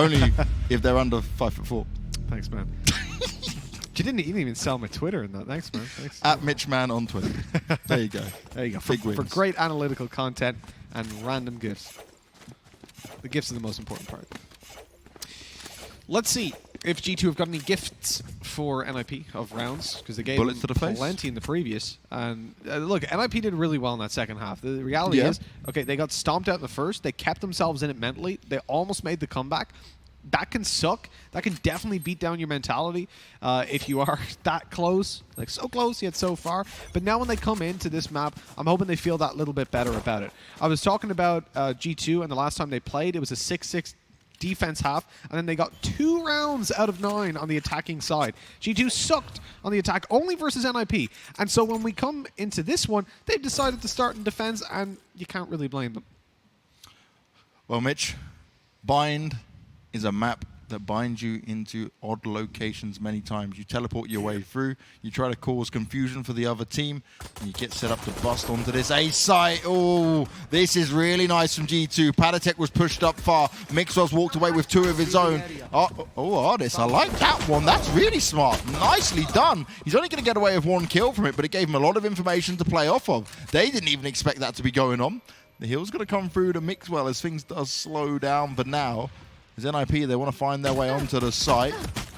Only if they're under 5'4". Thanks, man. You didn't even sell my Twitter in that. Thanks, man. Thanks. At MitchMan on Twitter. There you go. There you go. Big For wins. great analytical content and random gifts. The gifts are the most important part. Let's see if G2 have got any gifts for NIP of rounds, because they gave Bullets them to the face? plenty in the previous. And look, NIP did really well in that second half. The reality is, okay, they got stomped out in the first. They kept themselves in it mentally. They almost made the comeback. That can suck. That can definitely beat down your mentality if you are that close. Like, so close yet so far. But now when they come into this map, I'm hoping they feel that little bit better about it. I was talking about G2, and the last time they played, it was a 6-6 defense half, and then they got 2 rounds out of 9 on the attacking side. G2 sucked on the attack only versus NIP. And so when we come into this one, they've decided to start in defense, and you can't really blame them. Well, Mitch, Bind is a map that binds you into odd locations many times. You teleport your way through, you try to cause confusion for the other team, and you get set up to bust onto this A site. Oh, this is really nice from G2. Padatek was pushed up far. Mixwell's walked away with 2 of his own. Odyssey, I like that one. That's really smart. Nicely done. He's only going to get away with 1 kill from it, but it gave him a lot of information to play off of. They didn't even expect that to be going on. The heal's going to come through to Mixwell as things does slow down, but now as NIP, they want to find their way onto the site.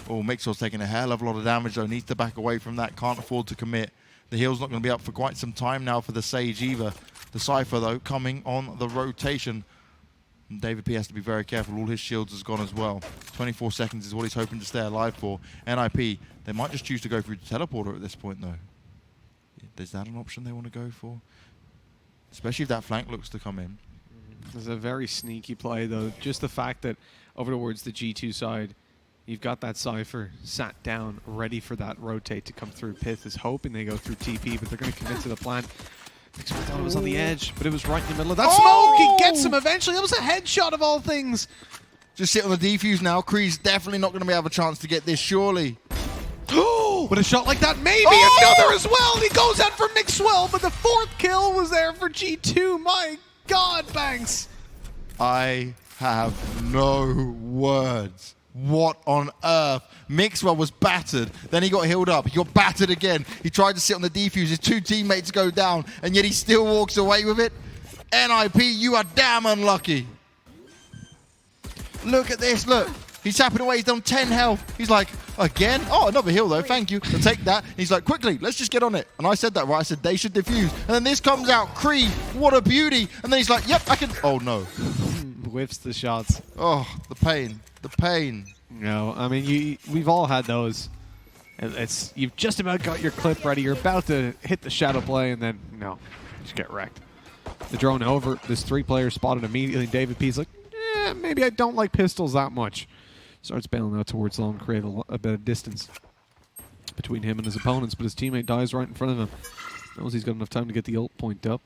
Oh, Mixwell's taking a hell of a lot of damage, though. Needs to back away from that. Can't afford to commit. The heal's not going to be up for quite some time now for the Sage either. The Cypher, though, coming on the rotation. And David P has to be very careful. All his shields has gone as well. 24 seconds is what he's hoping to stay alive for. NIP, they might just choose to go through the teleporter at this point, though. Is that an option they want to go for? Especially if that flank looks to come in. It's a very sneaky play, though. Just the fact that over towards the G2 side, you've got that Cypher sat down, ready for that rotate to come through. Pith is hoping they go through TP, but they're going to commit to the plan. I thought it was on the edge, but it was right in the middle of that smoke. He gets him eventually. That was a headshot of all things. Just sit on the defuse now. Kree's definitely not going to have a chance to get this, surely. But a shot like that, maybe another as well. He goes out for Mixwell, but the 4th kill was there for G2. My God, Banks. I have no words. What on earth? Mixwell was battered. Then he got healed up. He got battered again. He tried to sit on the defuse. His 2 teammates go down, and yet he still walks away with it. NIP, you are damn unlucky. Look at this, look. He's tapping away. He's done 10 health. He's like, again? Oh, another heal, though. Thank you. I'll take that. He's like, quickly, let's just get on it. And I said that, right? I said they should defuse. And then this comes out. Kree, what a beauty. And then he's like, yep, I can. Oh, no. Whiffs the shots. Oh, the pain. The pain. No, I mean, we've all had those. You've just about got your clip ready. You're about to hit the shadow play, and then, no, just get wrecked. The drone over. This 3 players spotted immediately. David P's like, maybe I don't like pistols that much. Starts bailing out towards long, create a bit of distance between him and his opponents, but his teammate dies right in front of him. Knows he's got enough time to get the ult point up.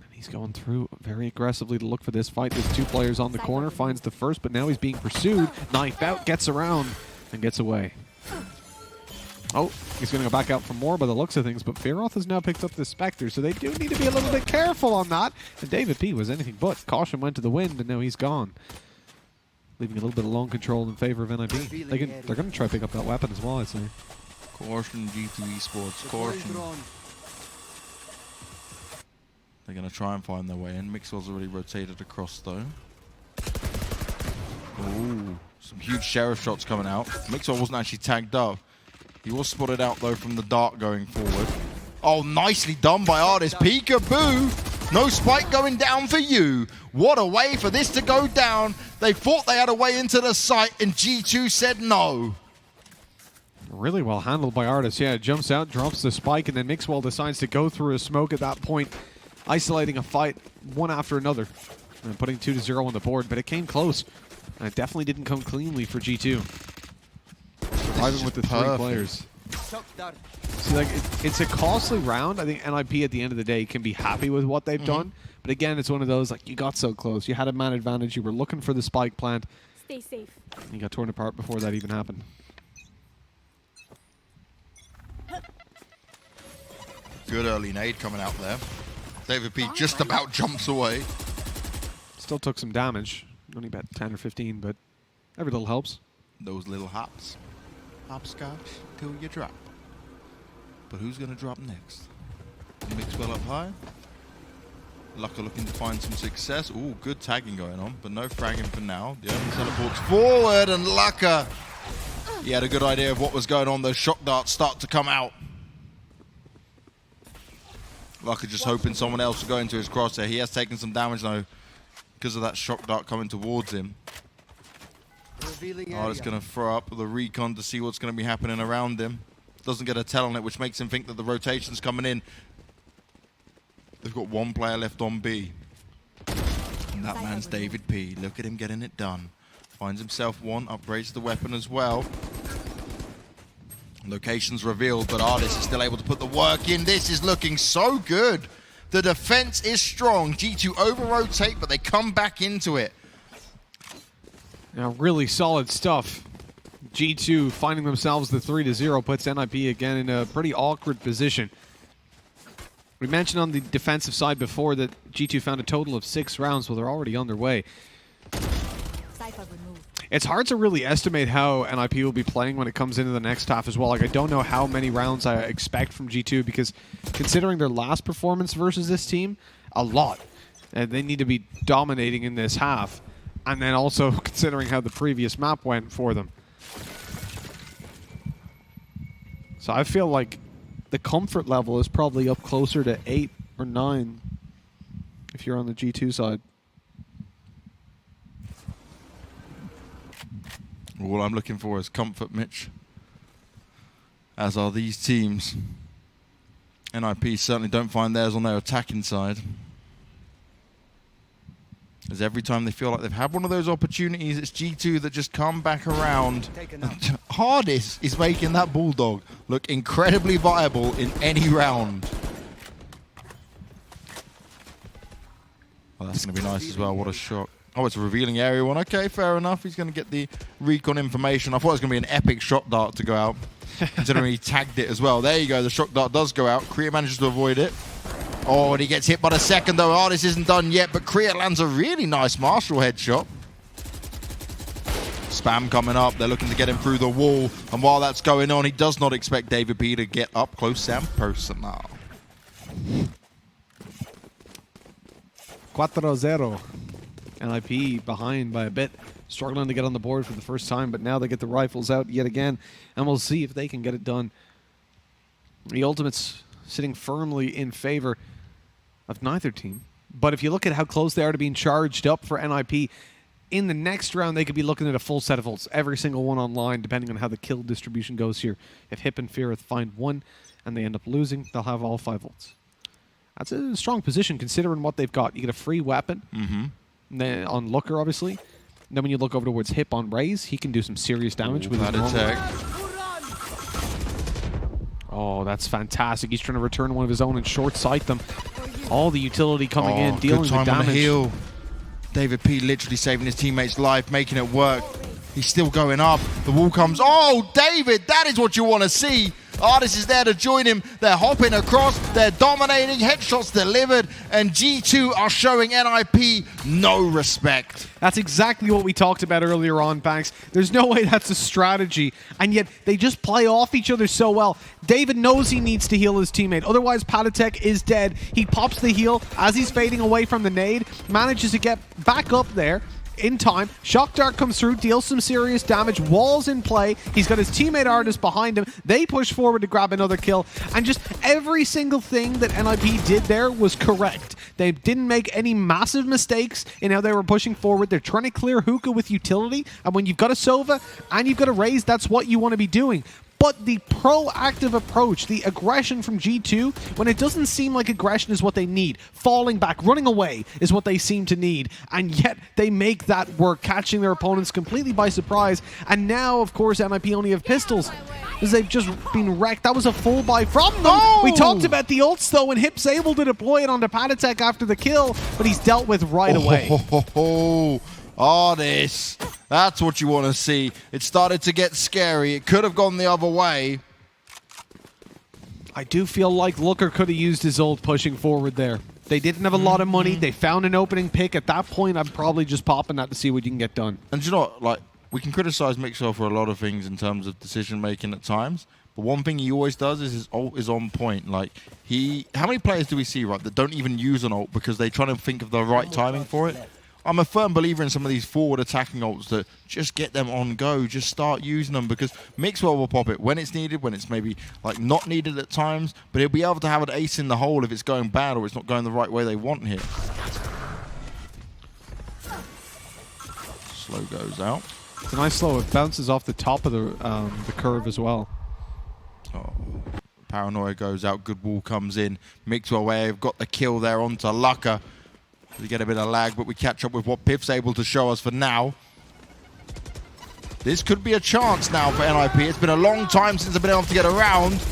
And he's going through very aggressively to look for this fight. There's 2 players on the corner, finds the first, but now he's being pursued. Knife out, gets around, and gets away. Oh, he's going to go back out for more by the looks of things, but Fearoth has now picked up the Spectre, so they do need to be a little bit careful on that. And David P was anything but. Caution went to the wind, and now he's gone. Leaving a little bit of lone control in favor of NIP. They're going to try to pick up that weapon as well, I'd say. Caution, G2 Esports. Caution. They're going to try and find their way in. Mixwell's already rotated across, though. Ooh, some huge sheriff shots coming out. Mixwell wasn't actually tagged up. He was spotted out, though, from the dark going forward. Oh, nicely done by Artist. Peekaboo. No spike going down for you. What a way for this to go down. They thought they had a way into the site, and G2 said no. Really well handled by Artist. Yeah, jumps out, drops the spike, and then Mixwell decides to go through a smoke at that point, isolating a fight one after another, and putting 2-0 on the board. But it came close, and it definitely didn't come cleanly for G2. Surviving with the 3 players. See, like, it's a costly round. I think NIP at the end of the day can be happy with what they've done. But again, it's one of those, like, you got so close. You had a man advantage. You were looking for the spike plant. Stay safe. You got torn apart before that even happened. Good early nade coming out there. David P just about jumps away. Still took some damage. Only about 10 or 15, but Every little helps. Those little hops. Hopscotch till you drop. But who's going to drop next? Mixwell up high. Lucker looking to find some success. Ooh, good tagging going on, but no fragging for now. The Omen teleports forward, and Lucker, he had a good idea of what was going on. Those shock darts start to come out. Lucker just hoping someone else will go into his crosshair. He has taken some damage though because of that shock dart coming towards him. It's going to throw up the recon to see what's going to be happening around him. Doesn't get a tell on it, which makes him think that the rotation's coming in. They've got one player left on B. And that man's David P. Look at him getting it done. Finds himself one, upgrades the weapon as well. Location's revealed, but Artist is still able to put the work in. This is looking so good. The defense is strong. G2 over-rotate, but they come back into it. Now, really solid stuff. G2 finding themselves the 3-0 puts NIP again in a pretty awkward position. We mentioned on the defensive side before that G2 found a total of 6 rounds, well, they're already on their way. It's hard to really estimate how NIP will be playing when it comes into the next half as well. Like, I don't know how many rounds I expect from G2 because considering their last performance versus this team, a lot. And they need to be dominating in this half. And then also considering how the previous map went for them. So I feel like the comfort level is probably up closer to 8 or 9 if you're on the G2 side. All I'm looking for is comfort, Mitch. As are these teams. NIP certainly don't find theirs on their attacking side. As every time they feel like they've had one of those opportunities, it's G2 that just come back around. Hardest is making that Bulldog look incredibly viable in any round. Well, that's going to be nice as well. What a shot. Oh, it's a revealing area one. Okay, fair enough. He's going to get the recon information. I thought it was going to be an epic shock dart to go out, considering he tagged it as well. There you go. The shock dart does go out. Korea manages to avoid it. Oh, and he gets hit by the second, though. Artist isn't done yet, but Korea lands a really nice Marshall headshot. Spam coming up. They're looking to get him through the wall. And while that's going on, he does not expect David P to get up close and personal. 4-0. NIP behind by a bit. Struggling to get on the board for the first time, but now they get the rifles out yet again. And we'll see if they can get it done. The Ultimates sitting firmly in favor of neither team. But if you look at how close they are to being charged up for NIP, in the next round they could be looking at a full set of ults, every single one online, depending on how the kill distribution goes here. If Hip and Feareth find one and they end up losing, they'll have all 5 ults. That's a strong position considering what they've got. You get a free weapon on Looker, obviously. And then when you look over towards Hip on Raze, he can do some serious damage with that attack. Oh, that's fantastic. He's trying to return one of his own and short-sight them. All the utility coming in, dealing with damage. On the heal. David P literally saving his teammate's life, making it work. He's still going up. The wall comes. Oh, David, that is what you want to see. Artist is there to join him. They're hopping across. They're dominating. Headshots delivered. And G2 are showing NIP no respect. That's exactly what we talked about earlier on, Banks. There's no way that's a strategy. And yet they just play off each other so well. David knows he needs to heal his teammate. Otherwise, Patatek is dead. He pops the heal as he's fading away from the nade. Manages to get back up there in time. Shock Dart comes through, deals some serious damage, walls in play. He's got his teammate Artist behind him. They push forward to grab another kill, and just every single thing that NIP did there was correct. They didn't make any massive mistakes in how they were pushing forward. They're trying to clear hookah with utility, and when you've got a Sova and you've got a Raze, that's what you want to be doing. But the proactive approach, the aggression from G2, when it doesn't seem like aggression is what they need, falling back, running away is what they seem to need, and yet they make that work, catching their opponents completely by surprise. And now, of course, NIP only have pistols, because they've just been wrecked. That was a full buy from them. Oh! We talked about the ults, though, and Hip's able to deploy it onto Patatek after the kill, but he's dealt with right away. Artist. That's what you want to see. It started to get scary. It could have gone the other way. I do feel like Looker could have used his ult pushing forward there. They didn't have a lot of money. They found an opening pick. At that point, I'm probably just popping that to see what you can get done. And you know what? Like, we can criticize Mixwell for a lot of things in terms of decision making at times, but one thing he always does is his ult is on point. Like how many players do we see, right, that don't even use an ult because they try to think of the right timing for it? I'm a firm believer in some of these forward attacking ults that just get them on go, just start using them, because Mixwell will pop it when it's needed, when it's maybe like not needed at times, but he'll be able to have an ace in the hole if it's going bad or it's not going the right way they want here. Slow goes out. It's a nice slow. It bounces off the top of the curve as well. Oh, Paranoia goes out. Good wall comes in. Mixwell Wave got the kill there onto Lucka. We get a bit of lag, but we catch up with what Piff's able to show us for now. This could be a chance now for NIP. It's been a long time since they've been able to get around.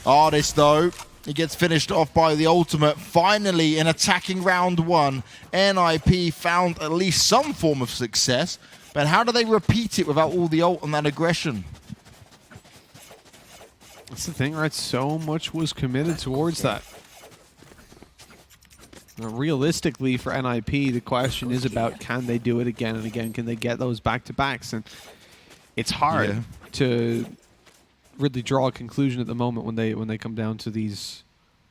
Artist, though, he gets finished off by the ultimate. Finally, in attacking round one, NIP found at least some form of success. But how do they repeat it without all the ult and that aggression? That's the thing, right? So much was committed towards that. Now, realistically, for NIP, the question is about, can they do it again and again? Can they get those back-to-backs? And it's hard to really draw a conclusion at the moment when they come down to these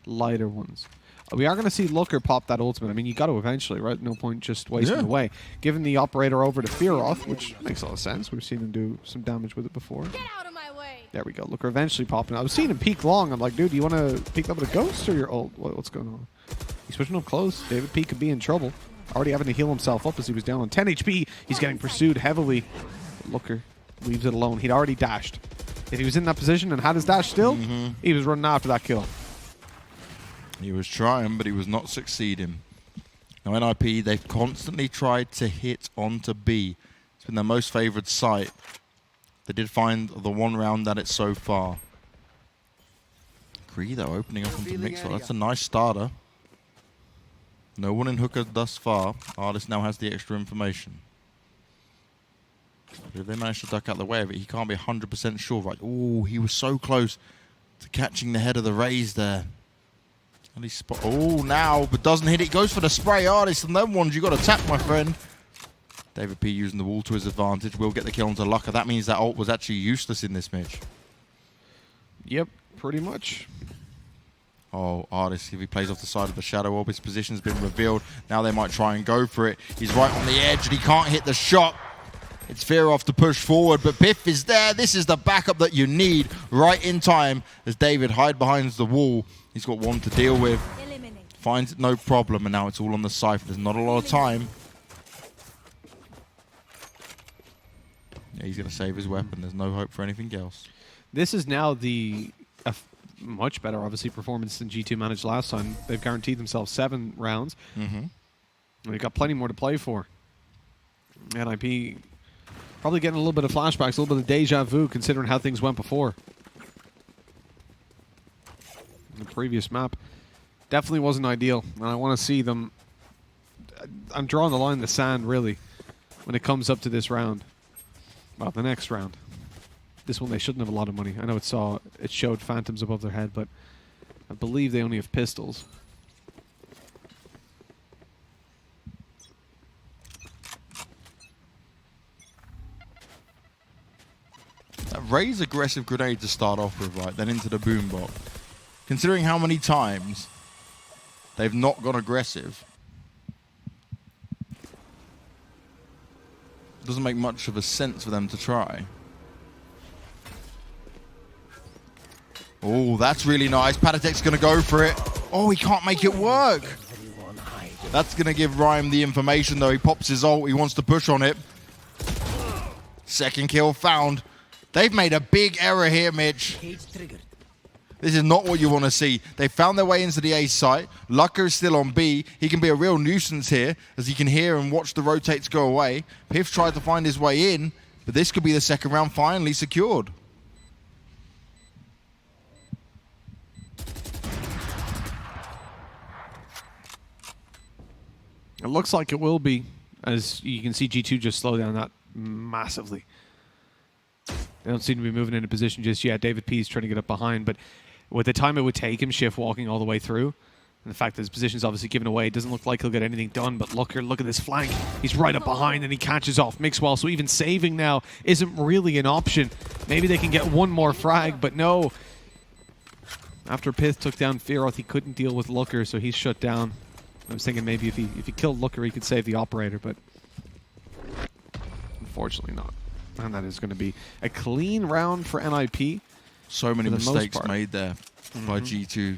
lighter ones. We are going to see Looker pop that ultimate. I mean, you got to eventually, right? No point just wasting away. Giving the operator over to Fearoth, which makes a lot of sense. We've seen him do some damage with it before. Get out of my way. There we go. Looker eventually popping. I was seeing him peek long. I'm like, dude, do you want to peek up with a ghost or your ult? What's going on? He's switching up close. David P could be in trouble. Already having to heal himself up as he was down on 10 HP. He's getting pursued heavily. Looker leaves it alone. He'd already dashed. If he was in that position and had his dash still, he was running after that kill. He was trying, but he was not succeeding. Now, NIP, they've constantly tried to hit onto B. It's been their most favored site. They did find the one round at it so far. Kree, though, opening up onto Mixwell. That's a nice starter. No one in Hooker thus far. Artist now has the extra information. But if they manage to duck out the way of it, he can't be 100% sure, right? Oh, he was so close to catching the head of the raise there. And he now, but doesn't hit it. Goes for the spray. Artist, and them ones you got to tap, my friend. David P using the wall to his advantage. Will get the kill onto Lucka. That means that ult was actually useless in this match. Yep, pretty much. Oh, Artist, if he plays off the side of the Shadow Orb, his position's been revealed. Now they might try and go for it. He's right on the edge, and he can't hit the shot. It's Fearoth to push forward, but Piff is there. This is the backup that you need right in time as David hide behind the wall. He's got one to deal with. Finds it no problem, and now it's all on the Cypher. There's not a lot of time. Yeah, he's going to save his weapon. There's no hope for anything else. This is now the much better, obviously, performance than G2 managed last time. They've guaranteed themselves 7 rounds. And they've got plenty more to play for. NIP probably getting a little bit of flashbacks, a little bit of deja vu, considering how things went before. The previous map definitely wasn't ideal, and I want to see them. I'm drawing the line in the sand, really, when it comes up to this round. Well, the next round. This one, they shouldn't have a lot of money. I know it showed phantoms above their head, but I believe they only have pistols. That Ray's aggressive grenade to start off with, right, then into the boom box. Considering how many times they've not gone aggressive, doesn't make much of a sense for them to try. Oh, that's really nice. Patatek's going to go for it. Oh, he can't make it work. That's going to give Rhyme the information, though. He pops his ult. He wants to push on it. Second kill found. They've made a big error here, Mitch. This is not what you want to see. They found their way into the A site. Lucka is still on B. He can be a real nuisance here, as he can hear and watch the rotates go away. Piff tried to find his way in, but this could be the second round finally secured. It looks like it will be, as you can see G2 just slow down that massively. They don't seem to be moving into position just yet. David P is trying to get up behind, but with the time it would take him, Shift walking all the way through, And the fact that his position's obviously given away, it doesn't look like he'll get anything done, but look at this flank. He's right up behind and he catches off Mixwell, so even saving now isn't really an option. Maybe they can get one more frag, but no. After Pith took down Fearoth, he couldn't deal with Looker, so he's shut down. I was thinking maybe if he killed Looker, he could save the operator, but unfortunately not. And that is going to be a clean round for NIP. So many mistakes made there by G2.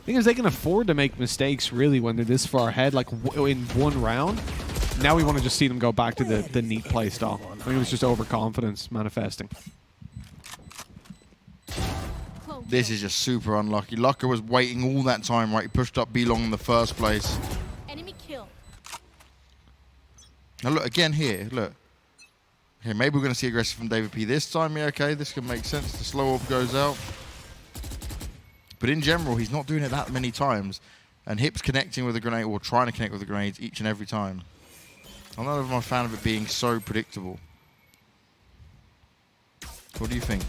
Thing is, they can afford to make mistakes, really, when they're this far ahead, like in one round. Now we want to just see them go back to the neat play style. I think it was just overconfidence manifesting. This is just super unlucky. Lucker was waiting all that time, right? He pushed up B long in the first place. Enemy kill. Now look, again here, look. Here, maybe we're going to see aggressive from David P this time. Yeah, okay, this can make sense. The slow orb goes out. But in general, he's not doing it that many times. And Hip's connecting with a grenade, or trying to connect with the grenades each and every time. I'm not a fan of it being so predictable. What do you think?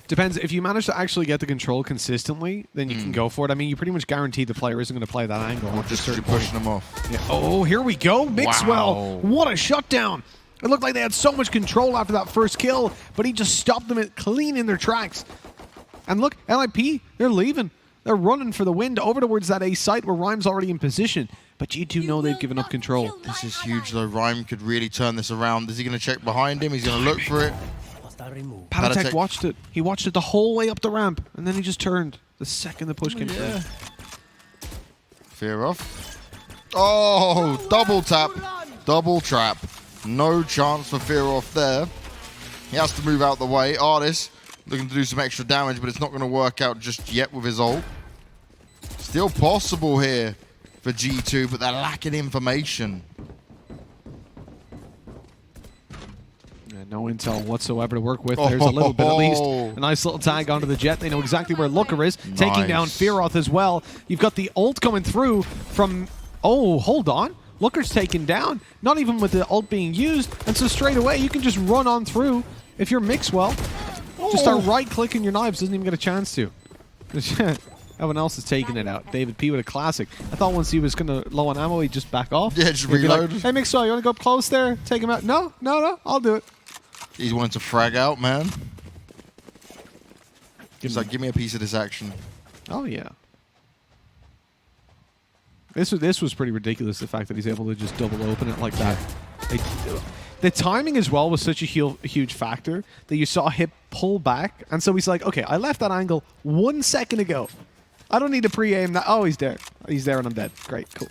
Depends. If you manage to actually get the control consistently, then you can go for it. I mean, you pretty much guarantee the player isn't going to play that angle. Or just you're pushing them off. Yeah. Oh, here we go. Mixwell. Wow. What a shutdown. It looked like they had so much control after that first kill, but he just stopped them clean in their tracks. And look, LIP, they're leaving. They're running for the wind over towards that A site where Rhyme's already in position. But G2 know they've given up control. This is huge, though. Rhyme could really turn this around. Is he going to check behind him? He's going to look for it. Patatek watched it. He watched it the whole way up the ramp, and then he just turned the second the push came through. Fear off. Oh, double tap. Double trap. No chance for Fear off there. He has to move out the way. Artis looking to do some extra damage, but it's not going to work out just yet with his ult. Still possible here for G2, but they're lacking information. Yeah, no intel whatsoever to work with. There's a little bit, at least. A nice little tag onto the jet. They know exactly where Looker is. Nice. Taking down Fearoth as well. You've got the ult coming through from... Oh, hold on. Looker's taken down. Not even with the ult being used. And so straight away, you can just run on through. If you're Mixwell, just start right-clicking your knives. Doesn't even get a chance to. Everyone else is taking it out. David P with a classic. I thought once he was going to low on ammo, he'd just back off. Yeah, just reload. Like, hey, Mixwell, you want to go up close there? Take him out? No, I'll do it. He's wanting to frag out, man. He's like, give me a piece of this action. Oh, yeah. This was pretty ridiculous, the fact that he's able to just double open it like that. The timing as well was such a huge factor that you saw Hip pull back. And so he's like, okay, I left that angle 1 second ago. I don't need to pre-aim that. Oh, he's there. He's there and I'm dead. Great, cool.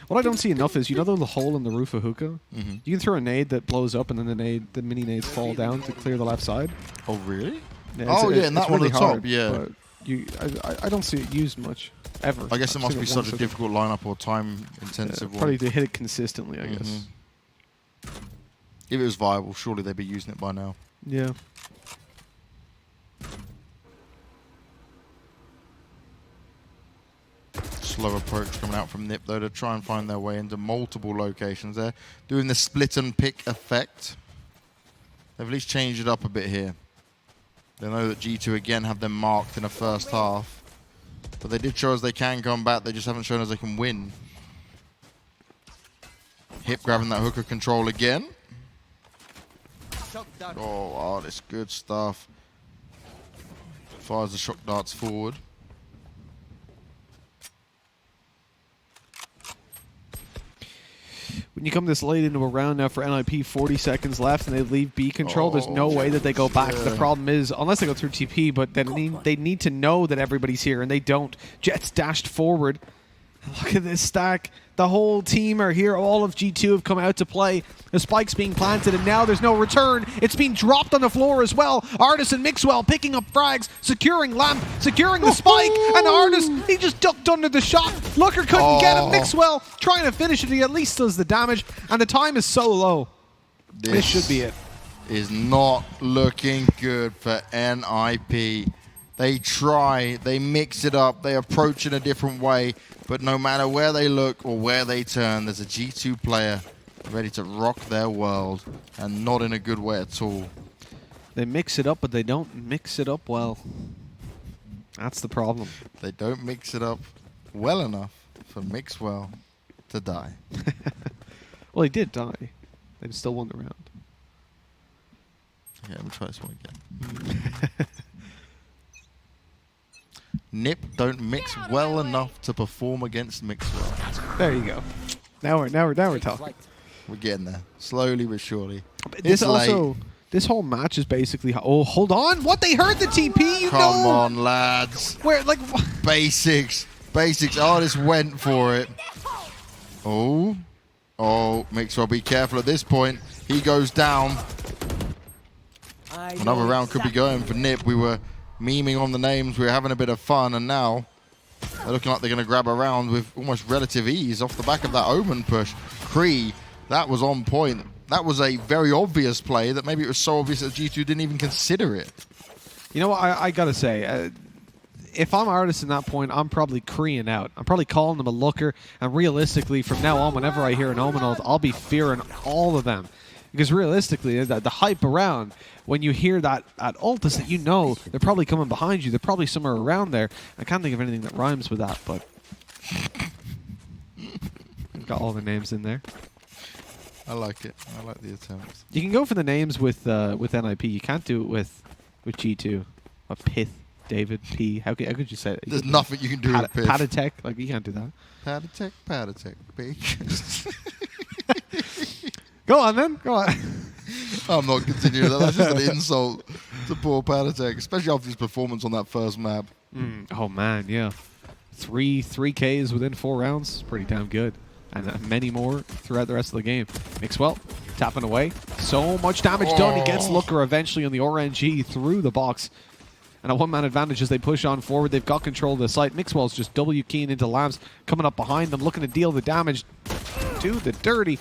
What I don't see enough is, you know the hole in the roof of Hookah? You can throw a nade that blows up and then the mini nades fall down to clear the left side. Oh, really? Yeah, and that one really at the top, hard, yeah. But I don't see it used much, ever. I guess it I've must seen be it such once, a I think. difficult lineup or time-intensive one. Probably to hit it consistently, I guess. If it was viable, surely they'd be using it by now. Yeah. Slow approach coming out from Nip, though, to try and find their way into multiple locations there. Doing the split and pick effect. They've at least changed it up a bit here. They know that G2 again have them marked in the first half. But they did show us they can come back. They just haven't shown us they can win. Hip grabbing that hooker control again. Oh, that's good stuff. Fires the shock darts forward. When you come this late into a round now for NIP, 40 seconds left, and they leave B control, there's no way that they go back. The problem is, unless they go through TP, but then they need to know that everybody's here, and they don't. Jets dashed forward. Look at this stack. The whole team are here. All of G2 have come out to play. The spike's being planted, and now there's no return. It's being dropped on the floor as well. Artis and Mixwell picking up frags, securing Lamp, securing the spike, and Artis, he just ducked under the shot. Looker couldn't get him. Mixwell trying to finish it. He at least does the damage, and the time is so low. This should be it. Is not looking good for NIP. They try, they mix it up, they approach in a different way, but no matter where they look or where they turn, there's a G2 player ready to rock their world, and not in a good way at all. They mix it up, but they don't mix it up well. That's the problem. They don't mix it up well enough for Mixwell to die. Well, he did die. They still won the round. Yeah, we'll try this one again. Nip don't mix well enough to perform against Mixwell. There you go. Now we're talking. We're getting there, slowly but surely. This It's late. also, this whole match is basically. Oh, hold on! What, they heard the TP? You Come know? on, lads. Where, like? Basics. Artist went for it. Oh, Mixwell, be careful at this point. He goes down. Another round could be going for Nip. We were memeing on the names. We were having a bit of fun, and now they're looking like they're going to grab a round with almost relative ease off the back of that Omen push. Kree, that was on point. That was a very obvious play that maybe it was so obvious that G2 didn't even consider it. You know what? I gotta say, if I'm Artist in that point, I'm probably Kreeing out. I'm probably calling them a looker, and realistically, from now on, whenever I hear an Omen ult, I'll be fearing all of them. Because realistically, the hype around when you hear that at ult is that you know they're probably coming behind you. They're probably somewhere around there. I can't think of anything that rhymes with that, but got all the names in there. I like it. I like the attempts. You can go for the names with NIP. You can't do it with G2. A Pith, David, P. How could you say it? There's nothing you can do with Pith. Patatech, like you can't do that. Patatech, big. Go on then. Go on. I'm not continuing that. That's just an insult to poor Patatech, especially after his performance on that first map. Oh man, yeah. Three Ks within 4 rounds. Pretty damn good. And many more throughout the rest of the game. Mixwell tapping away. So much damage done. He gets Looker eventually on the RNG through the box. And a one-man advantage as they push on forward. They've got control of the site. Mixwell's just W keying into Labs, coming up behind them, looking to deal the damage to the dirty.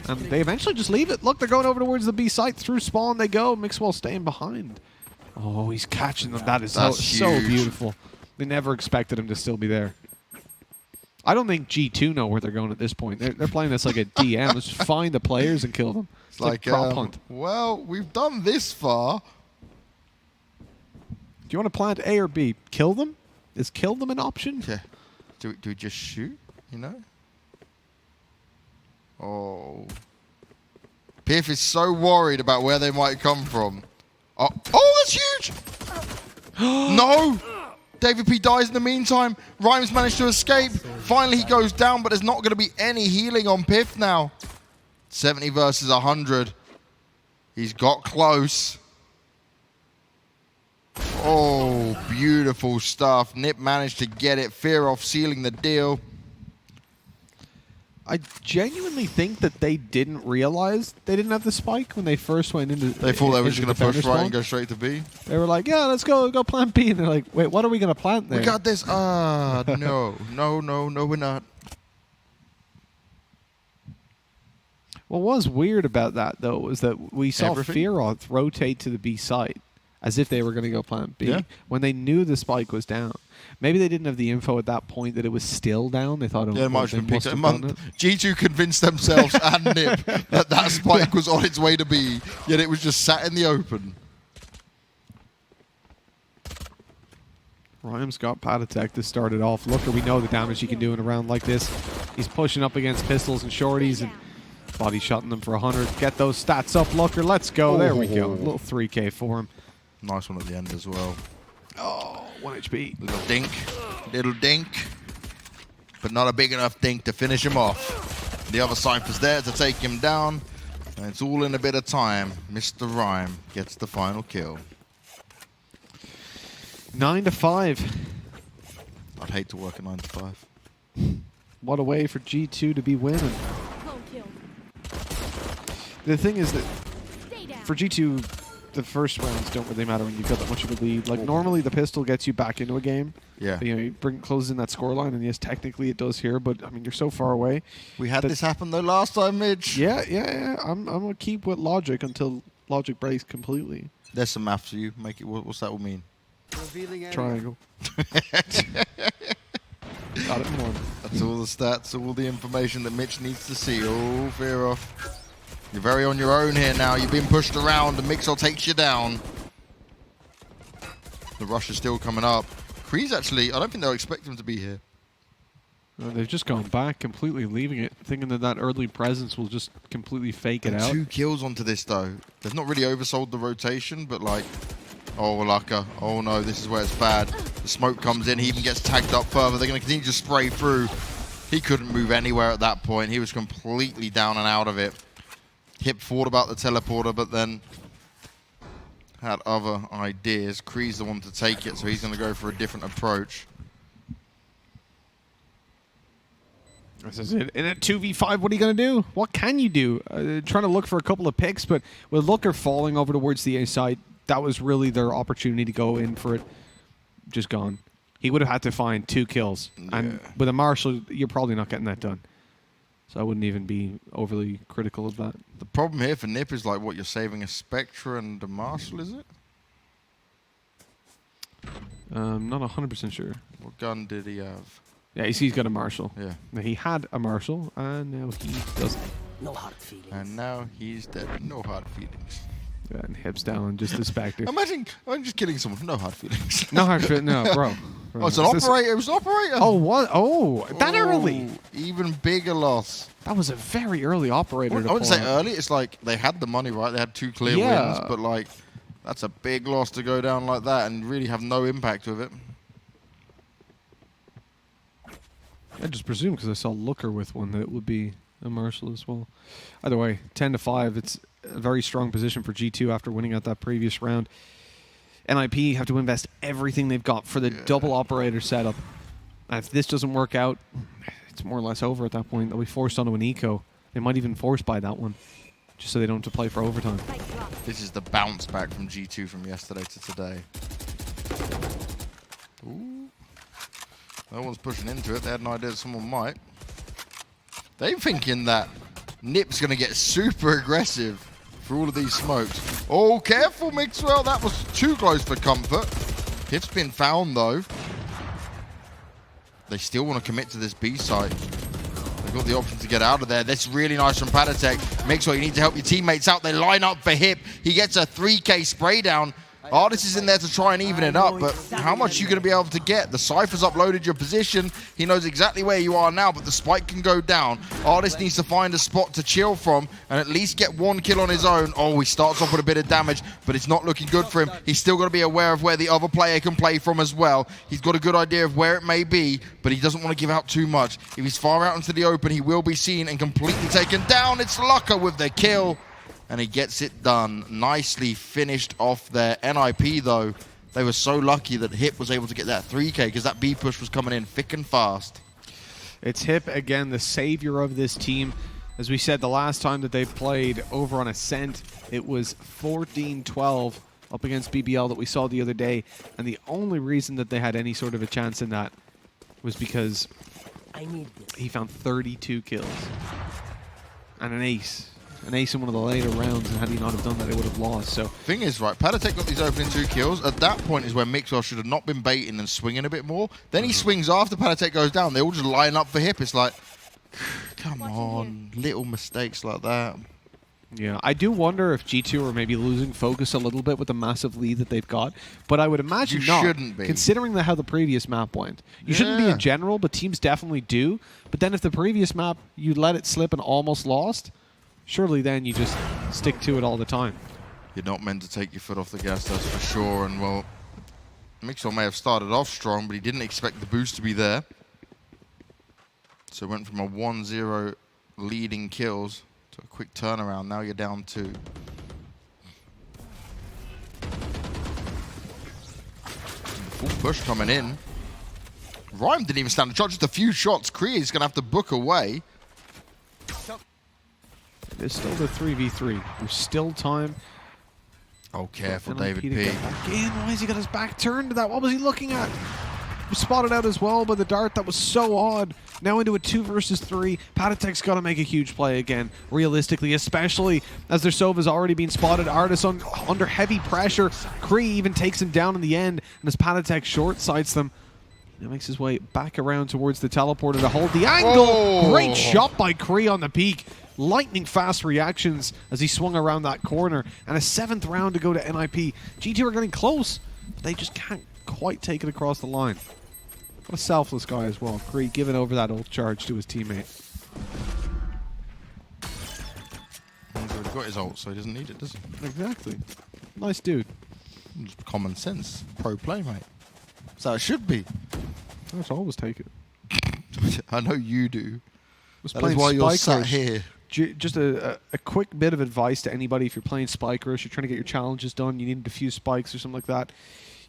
And they eventually just leave it. Look, they're going over towards the B site. Through spawn they go. Mixwell staying behind. Oh, he's catching them. That is so beautiful. They never expected him to still be there. I don't think G2 know where they're going at this point. They're playing this like a DM. Let's just find the players and kill them. It's like prop hunt. Well, we've done this far. Do you want to plant A or B? Kill them? Is kill them an option? Yeah. Do we just shoot, you know? Oh. Piff is so worried about where they might come from. Oh, that's huge! No! David P dies in the meantime. Rhymes managed to escape. Finally, he goes down, but there's not going to be any healing on Piff now. 70 versus 100. He's got close. Oh, beautiful stuff. Nip managed to get it. Fear off, sealing the deal. I genuinely think that they didn't realize they didn't have the spike when they first went into. They thought they were just going to push right spawn. and go straight to B. They were like, "Yeah, let's go plant B." And they're like, "Wait, what are we going to plant there?" We got this. No, we're not. What was weird about that though was that we saw Fearoth rotate to the B site as if they were going to go plant B when they knew the spike was down. Maybe they didn't have the info at that point that it was still down. They thought it might have been picked up. G2 convinced themselves and Nip that spike was on its way to B, yet it was just sat in the open. Rhymes got Patatech to start it off. Looker, we know the damage he can do in a round like this. He's pushing up against pistols and shorties and body shotting them for 100. Get those stats up, Looker. Let's go. There we go. A little 3K for him. Nice one at the end as well. Oh, 1 HP. Little dink, but not a big enough dink to finish him off. The other Cypher's there to take him down, and it's all in a bit of time. Mr. Rhyme gets the final kill. 9-5. I'd hate to work at 9 to 5. What a way for G2 to be winning. The thing is that for G2, the first rounds don't really matter when you've got that much of a lead. Like normally the pistol gets you back into a game. Yeah. You know, you closes in that scoreline, and yes, technically it does here, but I mean you're so far away. We had this happen though last time, Midge. Yeah. I'm gonna keep with logic until logic breaks completely. There's some math for you. Make it. What's that all mean? Triangle. Got it more. That's all the stats, all the information that Mitch needs to see. Oh, fear off. You're very on your own here now. You're being pushed around, and Mixwell takes you down. The rush is still coming up. Kree's actually, I don't think they'll expect him to be here. They've just gone back, completely leaving it, thinking that that early presence will just completely fake it out. 2 kills onto this, though. They've not really oversold the rotation, but like, oh, Laka. Oh, no, this is where it's bad. The smoke comes in. He even gets tagged up further. They're going to continue to spray through. He couldn't move anywhere at that point. He was completely down and out of it. Hip thought about the teleporter, but then had other ideas. Kree's the one to take it, so he's going to go for a different approach. This is it. In a 2v5, what are you going to do? What can you do? Trying to look for a couple of picks, but with Looker falling over towards the A side, that was really their opportunity to go in for it. Just gone. He would have had to find 2 kills. Yeah. And with a Marshall, you're probably not getting that done. So I wouldn't even be overly critical of that. The problem here for Nip is like what you're saving a Spectre and a Marshall, is it? Not 100% sure. What gun did he have? Yeah, he's got a Marshall. Yeah. Now, he had a Marshall, and now he doesn't. No hard feelings. And now he's dead. No hard feelings. Yeah, and hips down, just the Spectre. Imagine, I'm just killing someone. No hard feelings. No hard feelings, no, bro. Oh, it's an operator. It was an operator. Oh, what? Oh, that early. Even bigger loss. That was a very early operator. I wouldn't say early. It's like they had the money, right? They had 2 clear wins, but like that's a big loss to go down like that and really have no impact with it. I just presume because I saw Looker with one that it would be a Marshall as well. Either way, 10-5. It's a very strong position for G2 after winning out that previous round. NIP have to invest everything they've got for the double operator setup. And if this doesn't work out, it's more or less over at that point. They'll be forced onto an eco. They might even force buy that one, just so they don't have to play for overtime. This is the bounce back from G2 from yesterday to today. Ooh. No one's pushing into it. They had an idea that someone might. They're thinking that Nip's going to get super aggressive for all of these smokes. Oh, careful, Mixwell. That was too close for comfort. Hip's been found, though. They still want to commit to this B site. They've got the option to get out of there. That's really nice from Patatek. Mixwell, you need to help your teammates out. They line up for Hip. He gets a 3K spray down. Artist is in there to try and even it up, but how much are you going to be able to get? The Cypher's uploaded your position. He knows exactly where you are now, but the spike can go down. Artist needs to find a spot to chill from and at least get 1 kill on his own. Oh, he starts off with a bit of damage, but it's not looking good for him. He's still got to be aware of where the other player can play from as well. He's got a good idea of where it may be, but he doesn't want to give out too much. If he's far out into the open, he will be seen and completely taken down. It's Laka with the kill. And he gets it done. Nicely finished off there. NIP, though, they were so lucky that Hip was able to get that 3K because that B push was coming in thick and fast. It's Hip, again, the savior of this team. As we said, the last time that they played over on Ascent, it was 14-12 up against BBL that we saw the other day. And the only reason that they had any sort of a chance in that was because he found 32 kills and an ace. An ace in one of the later rounds, and had he not have done that, they would have lost. So, thing is, right, Patatek got these opening 2 kills. At that point is where Mixwell should have not been baiting and swinging a bit more. Then he swings after Patatek goes down. They all just line up for Hip. It's like, come on, little mistakes like that. Yeah, I do wonder if G2 are maybe losing focus a little bit with the massive lead that they've got, but I would imagine you not, shouldn't be. Considering how the previous map went. You shouldn't be in general, but teams definitely do. But then if the previous map, you let it slip and almost lost, surely then you just stick to it all the time. You're not meant to take your foot off the gas, that's for sure. And, well, Mixwell may have started off strong, but he didn't expect the boost to be there. So it went from a 1-0 leading kills to a quick turnaround. Now you're down 2. Full push coming in. Rhyme didn't even stand a shot, just a few shots. Kree is going to have to book away. There's still the 3v3. There's still time. Oh, careful, David P. Again, why has he got his back turned to that? What was he looking at? He spotted out as well by the dart. That was so odd. Now into a 2 versus 3. Patatek's got to make a huge play again, realistically, especially as their Sova's already been spotted. Artis under heavy pressure. Kree even takes him down in the end, and as Patatek short-sights them, he makes his way back around towards the teleporter to hold the angle. Oh. Great shot by Kree on the peak. lightning fast reactions as he swung around that corner, and a 7th round to go to NIP. G2 are getting close, but they just can't quite take it across the line. What a selfless guy as well. Krieg giving over that ult charge to his teammate. He's already got his ult, so he doesn't need it, does he? Exactly. Nice dude. Just common sense. Pro play, mate. So it should be. Let's always take it. I know you do. Was That is why you're sat here. Just a quick bit of advice to anybody: if you're playing Spike Rush, you're trying to get your challenges done, you need to defuse spikes or something like that.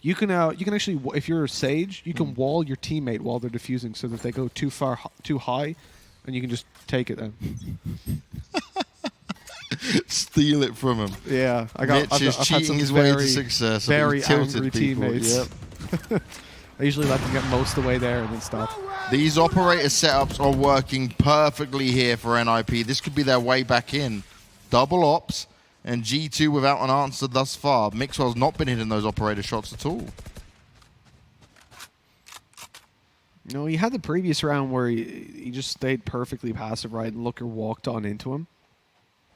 You can actually, if you're a Sage, you can wall your teammate while they're defusing, so that they go too high, and you can just take it then. Steal it from him. Yeah, Mitch is cheating his way to success. Very tilted angry people. teammates. Yep. I usually let them get most of the way there and then stop. These operator setups are working perfectly here for NIP. This could be their way back in. Double ops and G2 without an answer thus far. Mixwell's not been hitting those operator shots at all. No, he had the previous round where he just stayed perfectly passive, right, and Looker walked on into him.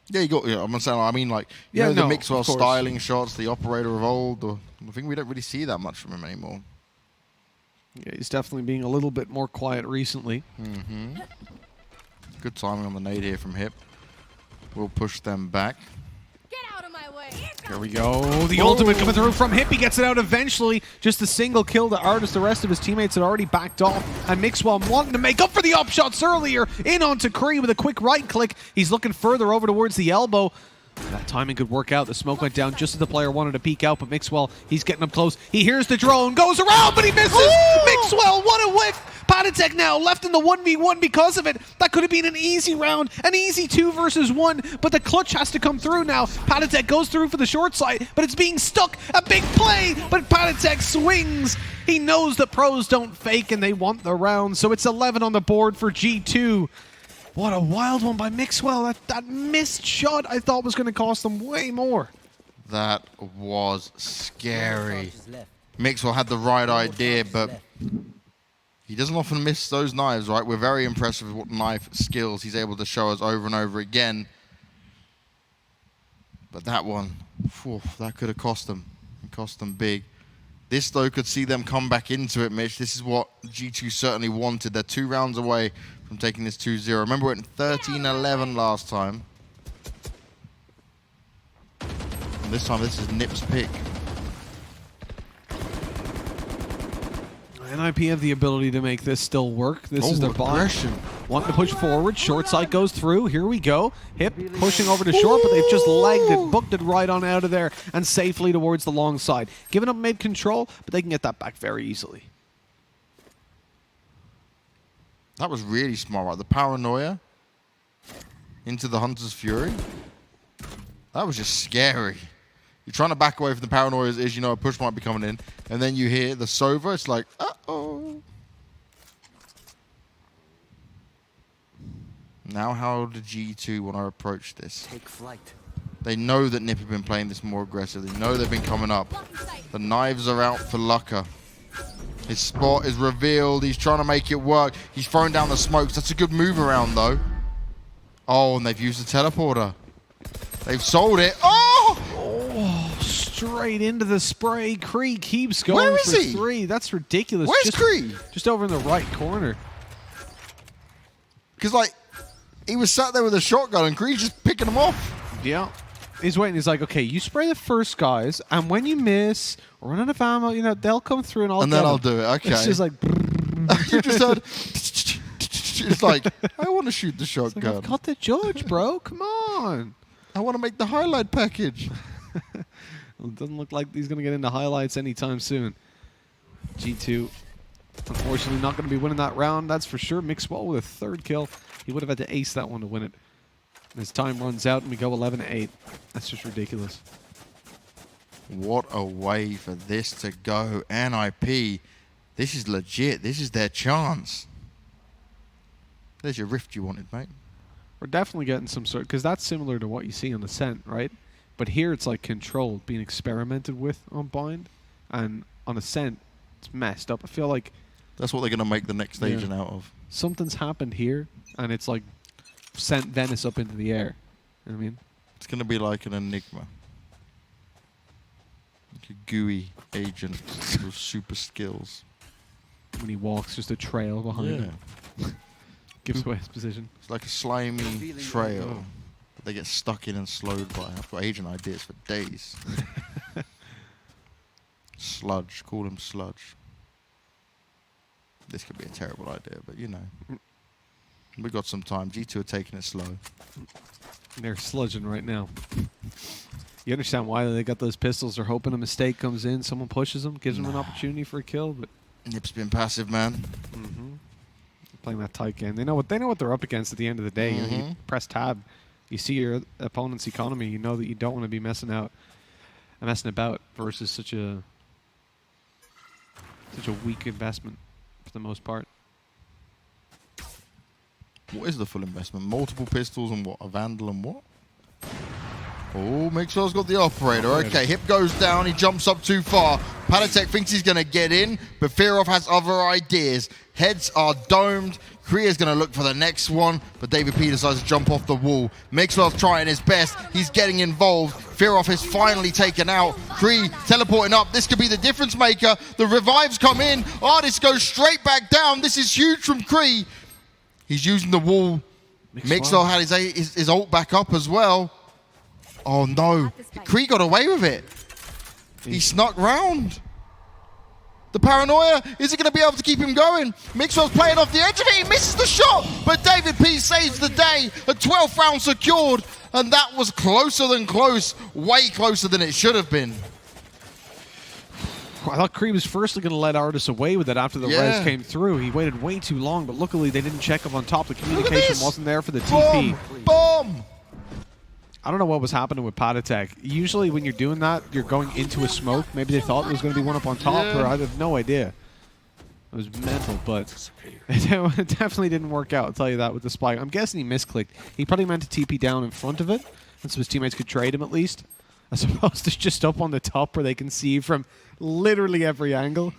Yeah, you got. Yeah, I'm saying. I mean, like you know, the Mixwell of course. styling shots, the operator of old. I think we don't really see that much from him anymore. Yeah, he's definitely being a little bit more quiet recently. Good timing on the nade here from Hip. We'll push them back. Get out of my way. Here we go. The ultimate coming through from Hip. He gets it out eventually. Just a single kill to Artist. The rest of his teammates had already backed off. And Mixwell wanting to make up for the op shots earlier. In onto Kree with a quick right click. He's looking further over towards the elbow. That timing could work out. The smoke went down just as the player wanted to peek out, but Mixwell, he's getting up close. He hears the drone, goes around, but he misses! Mixwell, what a whiff! Patatek now left in the 1v1 because of it. That could have been an easy round, an easy 2 versus 1, but the clutch has to come through now. Patatek goes through for the short side, but it's being stuck. A big play, but Patatek swings. He knows that pros don't fake and they want the round, so it's 11 on the board for G2. What a wild one by Mixwell. That missed shot I thought was going to cost them way more. That was scary. Mixwell had the right idea, but he doesn't often miss those knives, right? We're very impressed with what knife skills he's able to show us over and over again. But that one, that could have cost them. It cost them big. This, though, could see them come back into it, Mitch. This is what G2 certainly wanted. They're 2 rounds away from taking this 2-0. Remember, it went 13-11 last time. And this time, this is Nip's pick. NIP have the ability to make this still work. This is their aggression. Wanting to push forward. Short side goes through. Here we go. Hip pushing over to short, but they've just legged it, booked it right on out of there and safely towards the long side. Giving up mid control, but they can get that back very easily. That was really smart, right? The paranoia into the Hunter's Fury. That was just scary. You're trying to back away from the paranoia as you know a push might be coming in, and then you hear the Sova. It's like, uh-oh. Now how do G2 want to approach this? Take flight. They know that Nip have been playing this more aggressive. They know they've been coming up. The knives are out for Lucka. His spot is revealed. He's trying to make it work. He's throwing down the smokes. That's a good move around, though. Oh, and they've used the teleporter. They've sold it. Oh! Straight into the spray. Kree keeps going Where is for he? 3. That's ridiculous. Where's Kree? Just over in the right corner. Because, like, he was sat there with a shotgun, and Kree's just picking him off. Yeah. He's waiting. He's like, okay, you spray the first guys, and when you miss or run out of ammo, you know, they'll come through and then I'll do it. Okay. It's just like... You just heard... It's like, I want to shoot the shotgun. Like, I've got the judge, bro. Come on. I want to make the highlight package. Well, it doesn't look like he's going to get into highlights anytime soon. G2, unfortunately, not going to be winning that round. That's for sure. Mixwell with a 3rd kill. He would have had to ace that one to win it. His time runs out, and we go 11-8. That's just ridiculous. What a way for this to go. NIP, this is legit. This is their chance. There's your rift you wanted, mate. We're definitely getting some sort... Because that's similar to what you see on Ascent, right? But here it's like controlled, being experimented with on Bind. And on Ascent, it's messed up. I feel like... That's what they're going to make the next stage out of. Something's happened here, and it's like sent Venice up into the air. You know what I mean? It's going to be like an enigma. Like a gooey agent with super skills. When he walks, just a trail behind him. Gives away his position. It's like a slimy trail that they get stuck in and slowed by. I've got agent ideas for days. Sludge. Call him Sludge. This could be a terrible idea, but you know. We got some time. G2 are taking it slow. They're sludging right now. You understand why they got those pistols. They're hoping a mistake comes in. Someone pushes them, gives them an opportunity for a kill. But Nip's been passive, man. Playing that tight game. They know what they're up against at the end of the day. You know, you press tab. You see your opponent's economy. You know that you don't want to be messing about versus such a weak investment for the most part. What is the full investment? Multiple pistols and what? A Vandal and what? Oh, Mixwell's got the operator. Okay, hip goes down. He jumps up too far. Patatek thinks he's going to get in, but Firov has other ideas. Heads are domed. Korea's going to look for the next one, but David P decides to jump off the wall. Mixwell's trying his best. He's getting involved. Firov is finally taken out. Kree teleporting up. This could be the difference maker. The revives come in. Odyssey goes straight back down. This is huge from Kree. He's using the wall. Mixwell had his ult back up as well. Oh no, Kree got away with it. He snuck round. The paranoia, is he going to be able to keep him going? Mixwell's playing off the edge of it, he misses the shot, but David P saves the day. A 12th round secured, and that was closer than close, way closer than it should have been. I thought Kree was firstly going to let Artis away with it after the res came through. He waited way too long, but luckily they didn't check him on top. The communication wasn't there for the TP. Boom! I don't know what was happening with Patatek. Usually when you're doing that, you're going into a smoke. Maybe they thought there was going to be one up on top, or I have no idea. It was mental, but it definitely didn't work out, I'll tell you that, with the spike. I'm guessing he misclicked. He probably meant to TP down in front of it, and so his teammates could trade him at least, as opposed to just up on the top where they can see from literally every angle.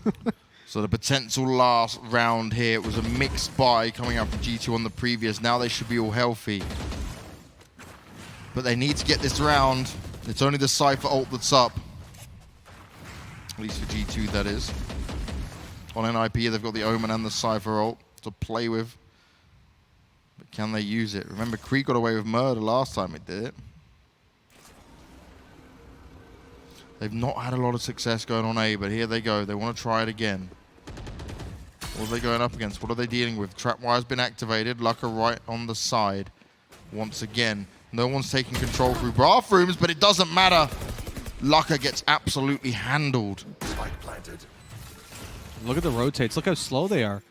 So the potential last round here, it was a mixed buy coming out from G2 on the previous. Now they should be all healthy. But they need to get this round. It's only the Cypher ult that's up. At least for G2, that is. On NIP, they've got the Omen and the Cypher ult to play with. But can they use it? Remember, Kree got away with murder last time it did it. They've not had a lot of success going on A, but here they go. They want to try it again. What are they going up against? What are they dealing with? Trapwire's been activated. Lucka right on the side. Once again. No one's taking control through bathrooms, but it doesn't matter. Lucka gets absolutely handled. Look at the rotates. Look how slow they are.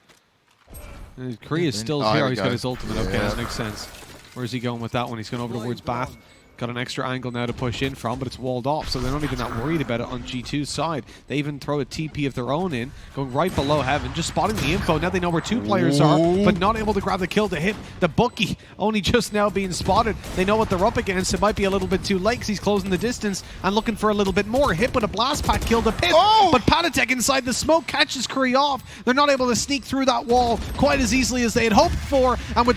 Kree is still here. He's got his ultimate. Okay, that makes sense. Where's he going with that one? He's going over towards Bath. Got an extra angle now to push in from, but it's walled off, so they're not even that worried about it on G2's side. They even throw a TP of their own in, going right below Heaven, just spotting the info. Now they know where two players are, but not able to grab the kill to hit the bookie. Only just now being spotted. They know what they're up against. It might be a little bit too late because he's closing the distance and looking for a little bit more. Hit with a blast pack, kill the pit, but Patatek inside the smoke catches Kree off. They're not able to sneak through that wall quite as easily as they had hoped for, and with